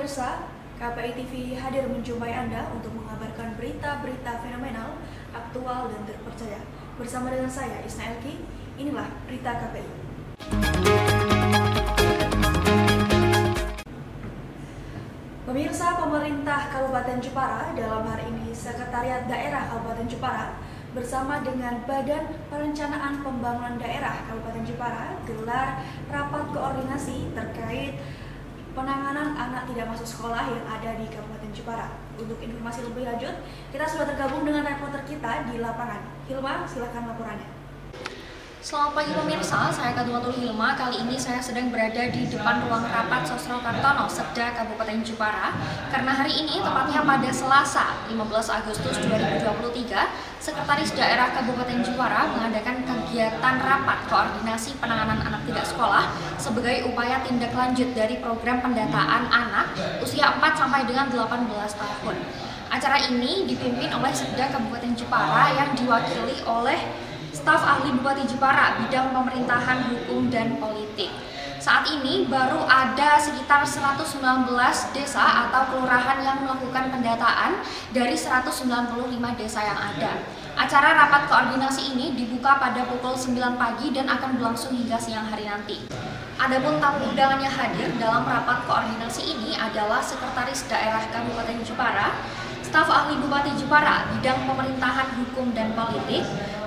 Pemirsa, KPI TV hadir menjumpai Anda untuk mengabarkan berita-berita fenomenal, aktual dan terpercaya. Bersama dengan saya, Isna Elki, inilah berita KPI. Pemirsa, pemerintah Kabupaten Jepara, dalam hari ini Sekretariat Daerah Kabupaten Jepara bersama dengan Badan Perencanaan Pembangunan Daerah Kabupaten Jepara gelar rapat koordinasi terkait penanganan anak tidak masuk sekolah yang ada di Kabupaten Jepara. Untuk informasi lebih lanjut, kita sudah tergabung dengan reporter kita di lapangan. Hilma, silakan laporannya. Selamat pagi pemirsa, saya Kadwatul Hilma. Kali ini saya sedang berada di depan ruang rapat Sosro Kartono, Sekda Kabupaten Jepara. Karena hari ini, tepatnya pada Selasa 15 Agustus 2023, Sekretaris Daerah Kabupaten Jepara mengadakan kegiatan rapat koordinasi penanganan anak tidak sekolah sebagai upaya tindak lanjut dari program pendataan anak usia 4 sampai dengan 18 tahun. Acara ini dipimpin oleh Sekda Kabupaten Jepara yang diwakili oleh staf ahli Bupati Jepara bidang pemerintahan, hukum, dan politik. Saat ini baru ada sekitar 119 desa atau kelurahan yang melakukan pendataan dari 195 desa yang ada. Acara rapat koordinasi ini dibuka pada pukul 9 pagi dan akan berlangsung hingga siang hari nanti. Adapun tamu undangan yang hadir dalam rapat koordinasi ini adalah Sekretaris Daerah Kabupaten Jepara, staf ahli Bupati Jepara bidang pemerintahan, hukum, dan politik,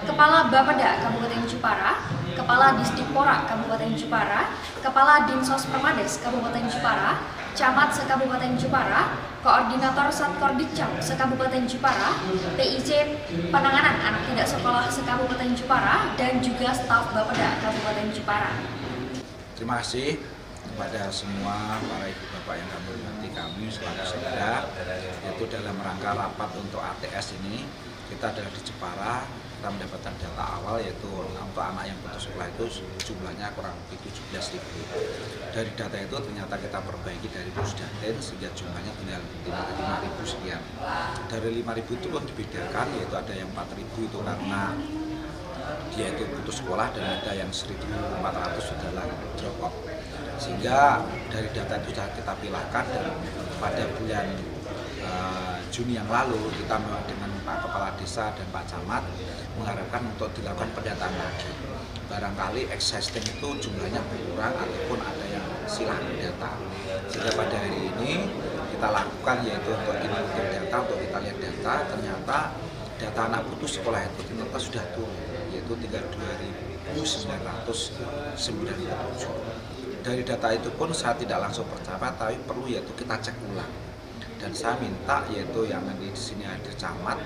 Kepala Bapeda Kabupaten Jepara, Kepala Disdikpora Kabupaten Jepara, Kepala Dinsos Permades Kabupaten Jepara, Camat se-Kabupaten Jepara, Koordinator Satkordikcam se-Kabupaten Jepara, PIC Penanganan Anak Tidak Sekolah se-Kabupaten Jepara, dan juga staf Bapeda Kabupaten Jepara. Terima kasih kepada semua para ibu bapak yang kami hormati, kami selaku Sekda, yaitu dalam rangka rapat untuk ATS ini. Kita adalah di Jepara, kita mendapatkan data awal yaitu untuk anak yang putus sekolah itu jumlahnya kurang lebih 17.000. Dari data itu ternyata kita perbaiki dari Pusdatin sehingga jumlahnya tinggal 5.000 sekian. Dari 5.000 itu pun dibedakan, yaitu ada yang 4.000 itu karena dia itu putus sekolah dan ada yang 1.400 adalah drop out. Sehingga dari data itu sudah kita pilahkan dan pada bulan Juni yang lalu kita dengan Pak Kepala Desa dan Pak Camat mengharapkan untuk dilakukan pendataan lagi. Barangkali existing itu jumlahnya berkurang ataupun ada yang silang data. Sehingga pada hari ini kita lakukan yaitu untuk kinerja data, untuk kita lihat data, ternyata data anak putus sekolah itu ternyata sudah turun, yaitu 32.997. Dari data itu pun saya tidak langsung percaya, tapi perlu yaitu kita cek ulang. Dan saya minta yaitu yang di sini ada camat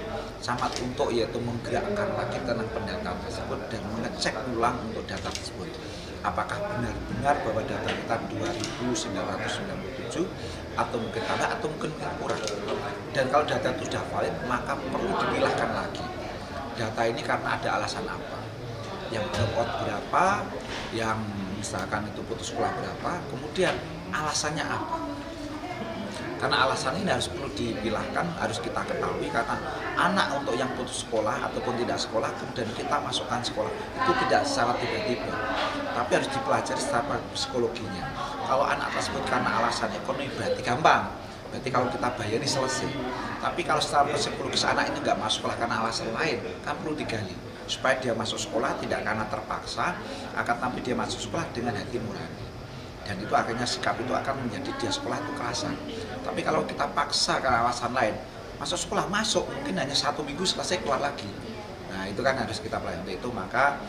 untuk yaitu menggerakkan lagi tentang pendataan tersebut dan mengecek ulang untuk data tersebut. Apakah benar-benar bahwa data kita 2.997 atau mungkin tambah atau mungkin kurang. Dan kalau data itu sudah valid, maka perlu dipilahkan lagi. Data ini karena ada alasan apa? Yang drop out berapa, yang misalkan itu putus sekolah berapa, kemudian alasannya apa? Karena alasan ini harus perlu dipilahkan, harus kita ketahui karena anak untuk yang putus sekolah ataupun tidak sekolah kemudian kita masukkan sekolah itu tidak secara tiba-tiba, tapi harus dipelajari secara psikologinya. Kalau anak tersebut karena alasan ekonomi berarti gampang, berarti kalau kita bayar ini selesai. Tapi kalau secara psikologis anak ini nggak masuk sekolah karena alasan lain, kan perlu digali supaya dia masuk sekolah tidak karena terpaksa, akan tapi dia masuk sekolah dengan hati nurani. Dan itu akhirnya sikap itu akan menjadi dia sekolah itu kerasan. Tapi kalau kita paksa karena alasan lain, masuk sekolah masuk, mungkin hanya 1 minggu selesai keluar lagi. Nah itu kan harus kita pelajari itu, maka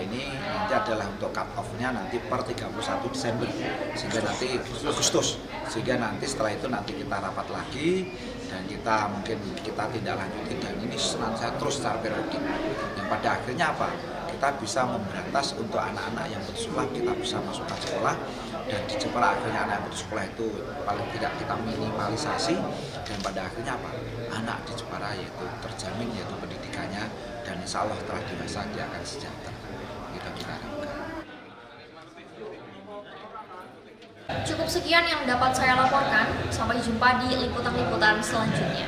ini nanti adalah untuk cut off-nya nanti per 31 Desember sehingga nanti Agustus, sehingga nanti setelah itu nanti kita rapat lagi dan kita mungkin kita tindak lanjuti dan ini senantiasa terus secara periodik yang pada akhirnya apa? Kita bisa memberantas untuk anak-anak yang putus sekolah, kita bisa masukkan sekolah dan di Jepara akhirnya anak yang putus sekolah itu paling tidak kita minimalisasi dan pada akhirnya apa? Anak di Jepara yaitu terjamin yaitu pendidikannya dan insya Allah setelah dewasa dia akan sejahtera. Kita harapkan. Cukup sekian yang dapat saya laporkan. Sampai jumpa di liputan-liputan selanjutnya.